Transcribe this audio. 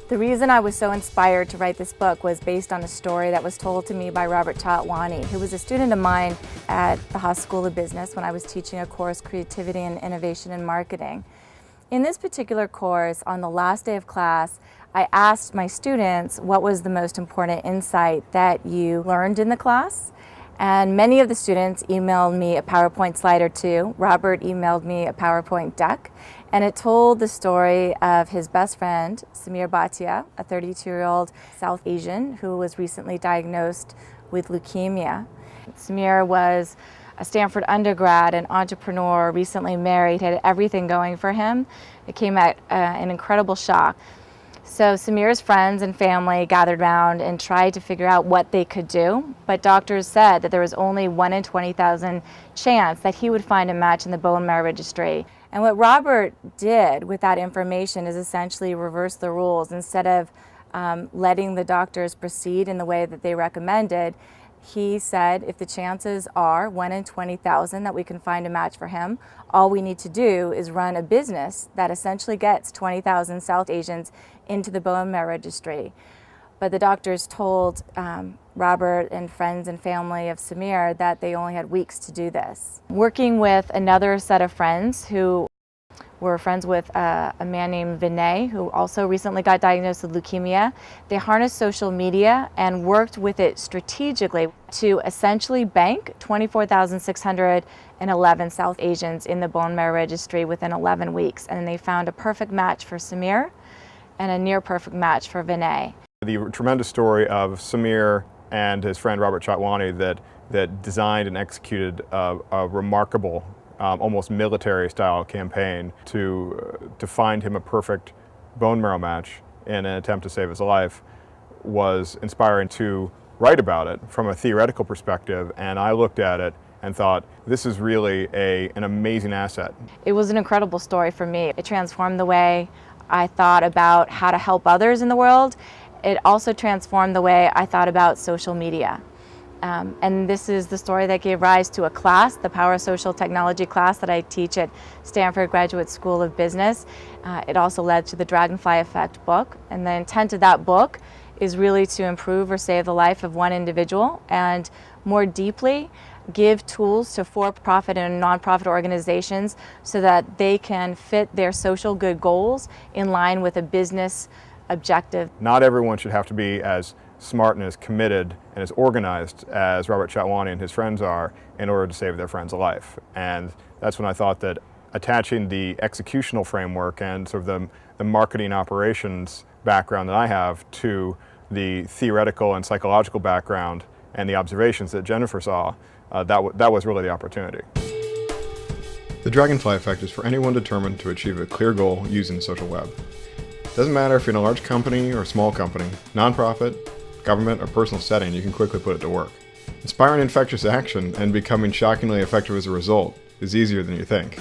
The reason I was so inspired to write this book was based on a story that was told to me by Robert Chatwani, who was a student of mine at the Haas School of Business when I was teaching a course, Creativity and Innovation in Marketing. In this particular course, on the last day of class, I asked my students what was the most important insight that you learned in the class. And many of the students emailed me a PowerPoint slide or two. Robert emailed me a PowerPoint deck, and it told the story of his best friend, Samir Bhatia, a 32-year-old South Asian who was recently diagnosed with leukemia. Samir was a Stanford undergrad, an entrepreneur, recently married, had everything going for him. It came at an incredible shock. So Samir's friends and family gathered around and tried to figure out what they could do, but doctors said that there was only 1 in 20,000 chance that he would find a match in the bone marrow registry. And what Robert did with that information is essentially reverse the rules. Instead of letting the doctors proceed in the way that they recommended, he said if the chances are 1 in 20,000 that we can find a match for him, all we need to do is run a business that essentially gets 20,000 South Asians into the bone marrow registry. But the doctors told Robert and friends and family of Samir that they only had weeks to do this. Working with another set of friends who were friends with a man named Vinay, who also recently got diagnosed with leukemia. They harnessed social media and worked with it strategically to essentially bank 24,611 South Asians in the bone marrow registry within 11 weeks. And they found a perfect match for Samir and a near perfect match for Vinay. The tremendous story of Samir and his friend Robert Chatwani that designed and executed a remarkable almost military-style campaign to find him a perfect bone marrow match in an attempt to save his life was inspiring to write about it from a theoretical perspective, and I looked at it and thought, this is really an amazing asset. It was an incredible story for me. It transformed the way I thought about how to help others in the world. It also transformed the way I thought about social media. And this is the story that gave rise to a class, the Power of Social Technology class that I teach at Stanford Graduate School of Business. It also led to the Dragonfly Effect book. And the intent of that book is really to improve or save the life of one individual and more deeply give tools to for-profit and nonprofit organizations so that they can fit their social good goals in line with a business objective. Not everyone should have to be as smart and as committed and as organized as Robert Chatwani and his friends are in order to save their friend's life. And that's when I thought that attaching the executional framework and sort of the marketing operations background that I have to the theoretical and psychological background and the observations that Jennifer saw, that was really the opportunity. The Dragonfly Effect is for anyone determined to achieve a clear goal using the social web. It doesn't matter if you're in a large company or a small company, nonprofit, government, or personal setting, you can quickly put it to work. Inspiring infectious action and becoming shockingly effective as a result is easier than you think.